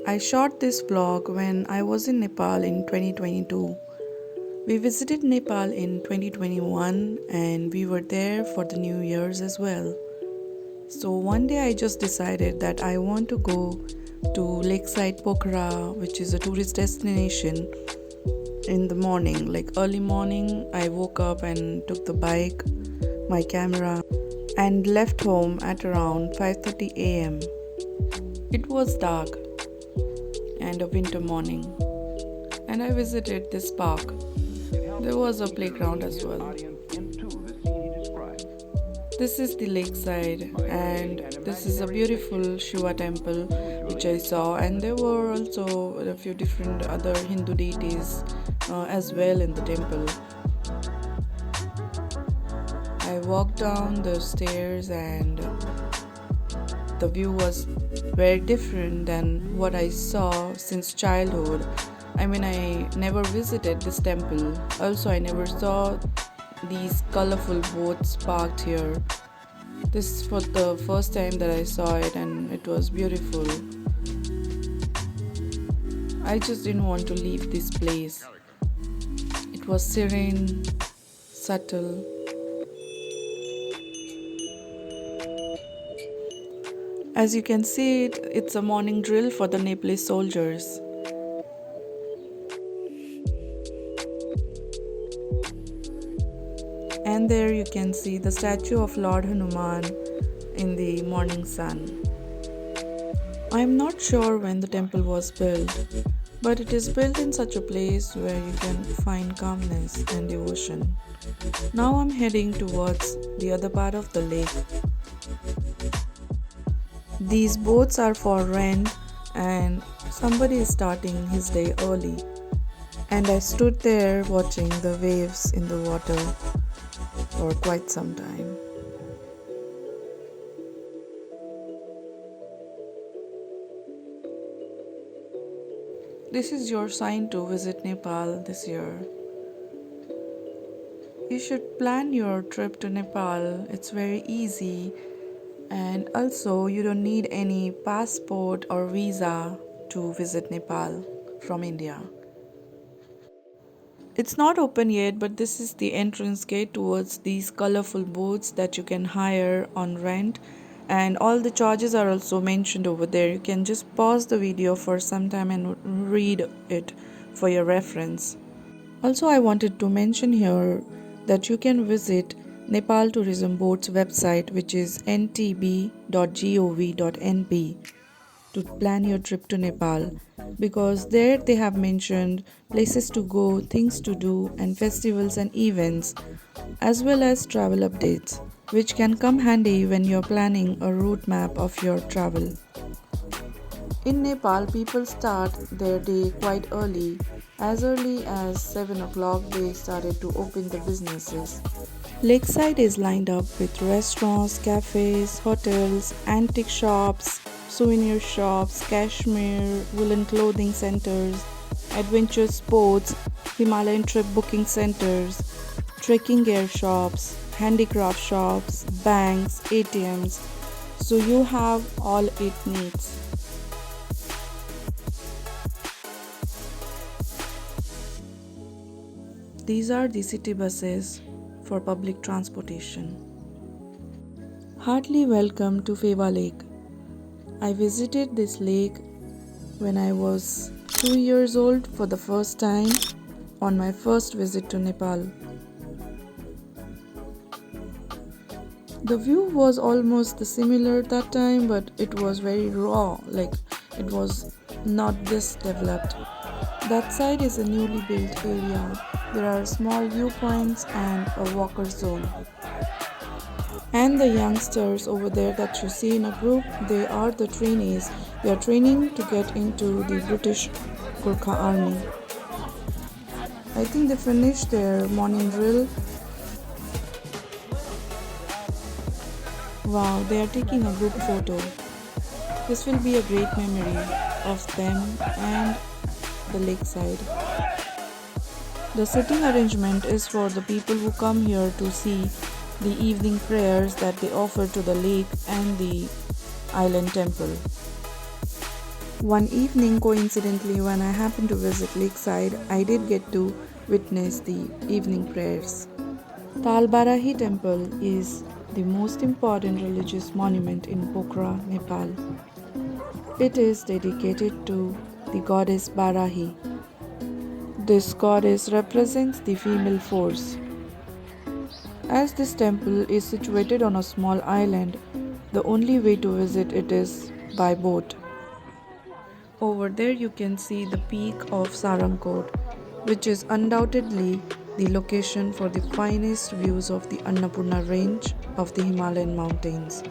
I shot this vlog when I was in Nepal in 2022. We visited Nepal in 2021 and we were there for the New Year's as well. So one day I just decided that I want to go to Lakeside, Pokhara, which is a tourist destination, in the morning, like early morning. I woke up and took the bike, my camera, and left home at around 5:30 a.m. It was dark and a winter morning, and I visited this park. There was a playground as well. This is the lakeside, and this is a beautiful Shiva temple which I saw, and there were also a few different other Hindu deities as well in the temple. I walked down the stairs and the view was very different than what I saw since childhood. I mean, I never visited this temple. Also, I never saw these colorful boats parked here. This was the first time that I saw it, and it was beautiful. I just didn't want to leave this place. It was serene, subtle. As you can see, it's a morning drill for the Nepalese soldiers. And there you can see the statue of Lord Hanuman in the morning sun. I am not sure when the temple was built, but it is built in such a place where you can find calmness and devotion. Now I'm heading towards the other part of the lake. These boats are for rent and somebody is starting his day early. And I stood there watching the waves in the water for quite some time. This is your sign to visit Nepal this year. You should plan your trip to Nepal. It's very easy, and also you don't need any passport or visa to visit Nepal from India. It's not open yet, but this is the entrance gate towards these colorful boats that you can hire on rent, and all the charges are also mentioned over there. You can just pause the video for some time and read it for your reference. Also, I wanted to mention here that you can visit Nepal Tourism Board's website, which is ntb.gov.np, to plan your trip to Nepal, because there they have mentioned places to go, things to do, and festivals and events, as well as travel updates, which can come handy when you're planning a route map of your travel. In Nepal, people start their day quite early. As early as 7 o'clock, they started to open the businesses. Lakeside is lined up with restaurants, cafes, hotels, antique shops, souvenir shops, cashmere, woolen clothing centers, adventure sports, Himalayan trip booking centers, trekking gear shops, handicraft shops, banks, ATMs. So you have all it needs. These are the city buses for public transportation. Heartily welcome to Feva Lake. I visited this lake when I was 2 years old for the first time on my first visit to Nepal. The view was almost similar that time, but it was very raw, like it was not this developed. That side is a newly built area. There are small viewpoints and a walker zone. And the youngsters over there that you see in a group, they are the trainees. They are training to get into the British Gurkha army. I think they finished their morning drill. Wow, they are taking a group photo. This will be a great memory of them and the lakeside. The sitting arrangement is for the people who come here to see the evening prayers that they offer to the lake and the island temple. One evening, coincidentally, when I happened to visit Lakeside, I did get to witness the evening prayers. Talbarahi Temple is the most important religious monument in Pokhara, Nepal. It is dedicated to the goddess Barahi. This goddess represents the female force. As this temple is situated on a small island, the only way to visit it is by boat. Over there you can see the peak of Sarangkot, which is undoubtedly the location for the finest views of the Annapurna range of the Himalayan mountains.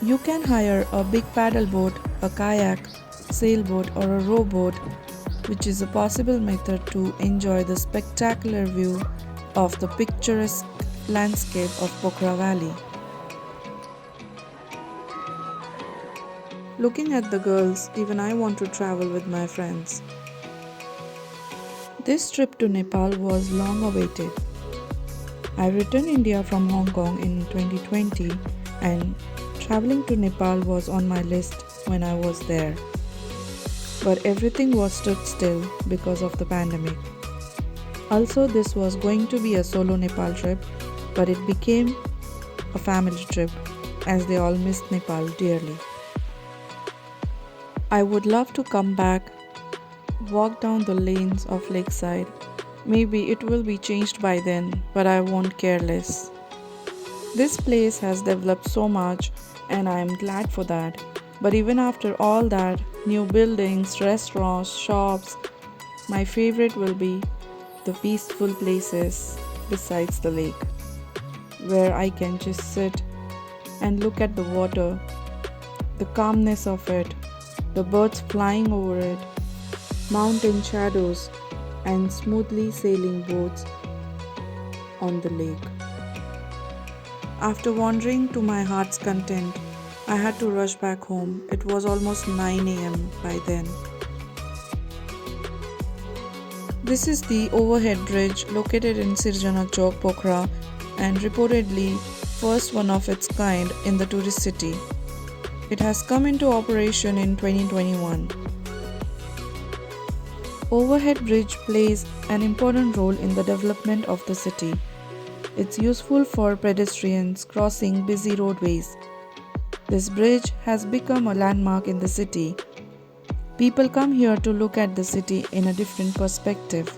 You can hire a big paddle boat, a kayak, sailboat or a rowboat, which is a possible method to enjoy the spectacular view of the picturesque landscape of Pokhara Valley. Looking at the girls, even I want to travel with my friends. This trip to Nepal was long awaited. I returned India from Hong Kong in 2020 and traveling to Nepal was on my list when I was there. But everything was stood still because of the pandemic. Also, this was going to be a solo Nepal trip, but it became a family trip as they all missed Nepal dearly. I would love to come back, walk down the lanes of Lakeside. Maybe it will be changed by then, but I won't care less. This place has developed so much and I am glad for that. But even after all that, new buildings, restaurants, shops, my favorite will be the peaceful places besides the lake, where I can just sit and look at the water, the calmness of it, the birds flying over it, mountain shadows, and smoothly sailing boats on the lake. After wandering to my heart's content, I had to rush back home. It was almost 9 a.m. by then. This is the overhead bridge located in Sirjana Chowk, Pokhara, and reportedly first one of its kind in the tourist city. It has come into operation in 2021. Overhead bridge plays an important role in the development of the city. It's useful for pedestrians crossing busy roadways. This bridge has become a landmark in the city. People come here to look at the city in a different perspective.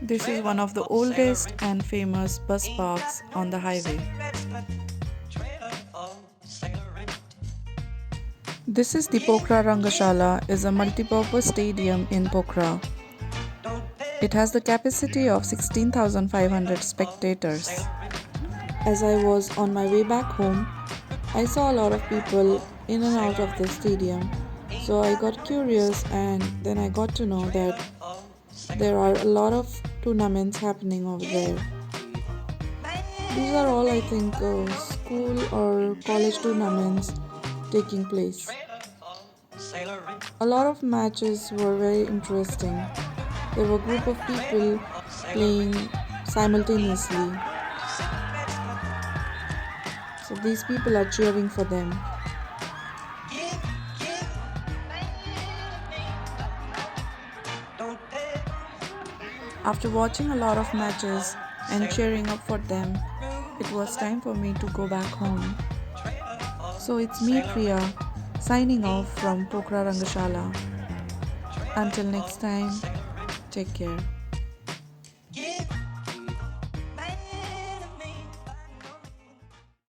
This is one of the oldest and famous bus parks on the highway. This is the Pokhara Rangashala, is a multi-purpose stadium in Pokhara. It has the capacity of 16,500 spectators. As I was on my way back home, I saw a lot of people in and out of the stadium. So I got curious and then I got to know that there are a lot of tournaments happening over there. These are all, I think, school or college tournaments taking place. A lot of matches were very interesting. There were a group of people playing simultaneously. So these people are cheering for them. After watching a lot of matches and cheering up for them, it was time for me to go back home. So it's me, Priya, signing off from Pokhara Rangashala. Until next time, take care.